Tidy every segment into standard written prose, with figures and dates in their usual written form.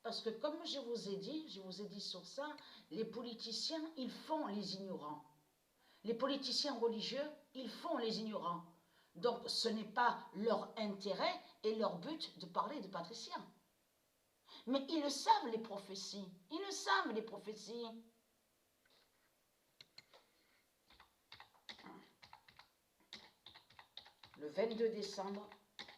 Parce que comme je vous ai dit sur ça, les politiciens, ils font les ignorants. Les politiciens religieux, ils font les ignorants. Donc ce n'est pas leur intérêt et leur but de parler de patriciens. Mais ils le savent, les prophéties. Ils le savent, les prophéties. Le 22 décembre.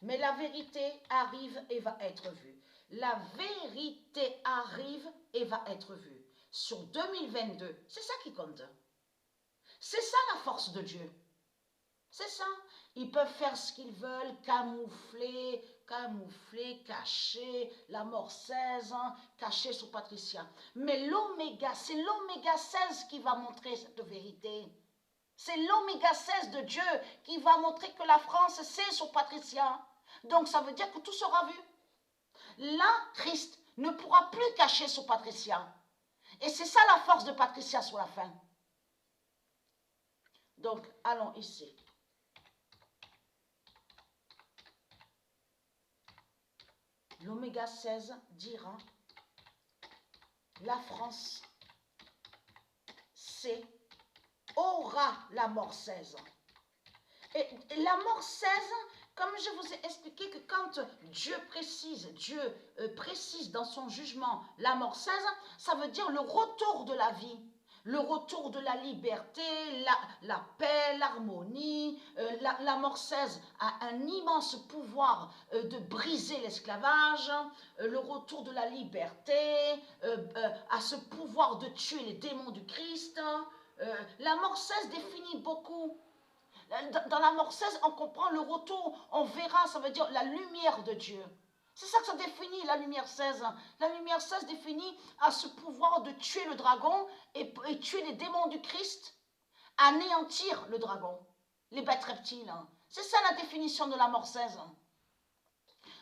Mais la vérité arrive et va être vue. La vérité arrive et va être vue. Sur 2022, c'est ça qui compte. C'est ça la force de Dieu. C'est ça. Ils peuvent faire ce qu'ils veulent, camoufler, cacher la mort 16, cacher sur Patricia. Mais l'oméga, c'est l'oméga 16 qui va montrer cette vérité. C'est l'oméga 16 de Dieu qui va montrer que la France, c'est sur Patricia. Donc ça veut dire que tout sera vu. Là, Christ ne pourra plus cacher sur Patricia. Et c'est ça la force de Patricia sur la fin. Donc, allons ici. L'oméga 16 dira, la France, aura la mort 16. Et la mort 16, comme je vous ai expliqué que quand Dieu précise dans son jugement la mort 16, ça veut dire le retour de la vie. Le retour de la liberté, la paix, l'harmonie. La mort 16 a un immense pouvoir de briser l'esclavage, le retour de la liberté, a ce pouvoir de tuer les démons du Christ. La mort 16 définit beaucoup. Dans la mort 16, on comprend le retour, on verra, ça veut dire la lumière de Dieu. C'est ça que ça définit, la lumière 16. La lumière 16 définit à ce pouvoir de tuer le dragon et tuer les démons du Christ, anéantir le dragon, les bêtes reptiles. C'est ça la définition de la mort 16.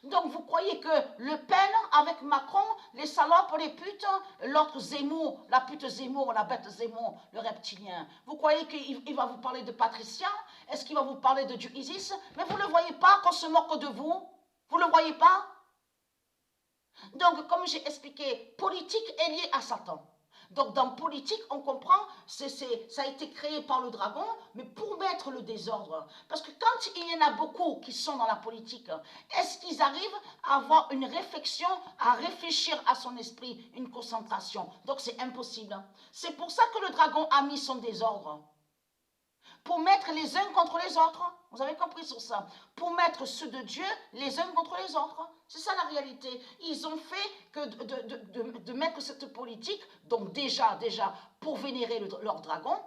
Donc vous croyez que Le Pen avec Macron, les salopes, les putes, l'autre Zemmour, la pute Zemmour, la bête Zemmour, le reptilien, vous croyez qu'il va vous parler de Patricia? Est-ce qu'il va vous parler de Dieu Isis? Mais vous ne le voyez pas qu'on se moque de vous? Vous ne le voyez pas? Donc, comme j'ai expliqué, politique est liée à Satan. Donc, dans politique, on comprend, ça a été créé par le dragon, mais pour mettre le désordre. Parce que quand il y en a beaucoup qui sont dans la politique, est-ce qu'ils arrivent à avoir une réflexion, à réfléchir à son esprit, une concentration? Donc, c'est impossible. C'est pour ça que le dragon a mis son désordre. Pour mettre les uns contre les autres. Vous avez compris sur ça? Pour mettre ceux de Dieu les uns contre les autres. C'est ça la réalité. Ils ont fait que de mettre cette politique, donc déjà, pour vénérer leur dragon,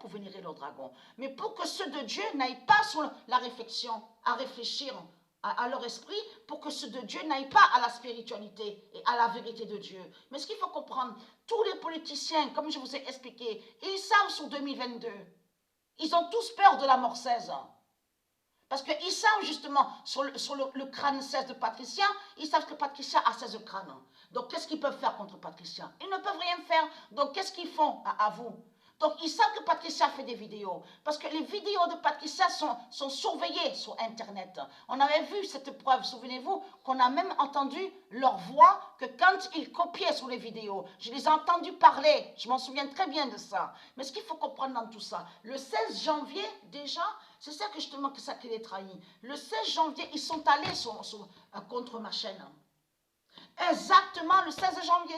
mais pour que ceux de Dieu n'aillent pas sur la réflexion, à réfléchir à leur esprit, pour que ceux de Dieu n'aillent pas à la spiritualité et à la vérité de Dieu. Mais ce qu'il faut comprendre, tous les politiciens, comme je vous ai expliqué, ils savent sur 2022, ils ont tous peur de la mort 16. Parce qu'ils savent justement, sur le crâne 16 de Patricia, ils savent que Patricia a 16 crânes. Donc qu'est-ce qu'ils peuvent faire contre Patricia? Ils ne peuvent rien faire. Donc qu'est-ce qu'ils font à vous? Donc ils savent que Patricia fait des vidéos. Parce que les vidéos de Patricia sont surveillées sur Internet. On avait vu cette preuve, souvenez-vous, qu'on a même entendu leur voix que quand ils copiaient sur les vidéos. Je les ai entendus parler, je m'en souviens très bien de ça. Mais ce qu'il faut comprendre dans tout ça, le 16 janvier déjà, c'est ça que justement que ça qui les trahit. Le 16 janvier, ils sont allés contre ma chaîne. Exactement le 16 janvier.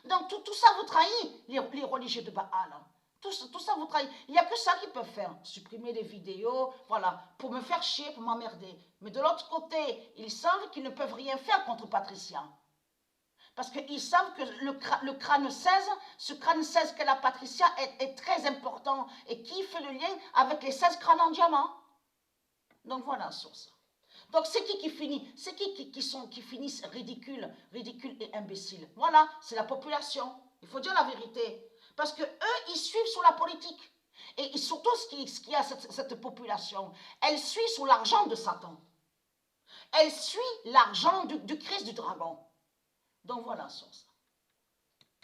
Donc tout ça vous trahit, les religieux de Baal. Tout ça vous trahit. Il n'y a que ça qu'ils peuvent faire. Supprimer les vidéos, voilà, pour me faire chier, pour m'emmerder. Mais de l'autre côté, ils savent qu'ils ne peuvent rien faire contre Patricia. Parce qu'ils savent que le crâne 16, ce crâne 16 qu'est la Patricia est très important et qui fait le lien avec les 16 crânes en diamant. Donc voilà sur ça. Donc c'est qui finit? C'est qui finissent ridicules et imbéciles? Voilà, c'est la population. Il faut dire la vérité. Parce que eux, ils suivent sur la politique. Et surtout ce qui a cette population, elle suit sur l'argent de Satan. Elle suit l'argent du Christ du dragon. Donc voilà sur ça.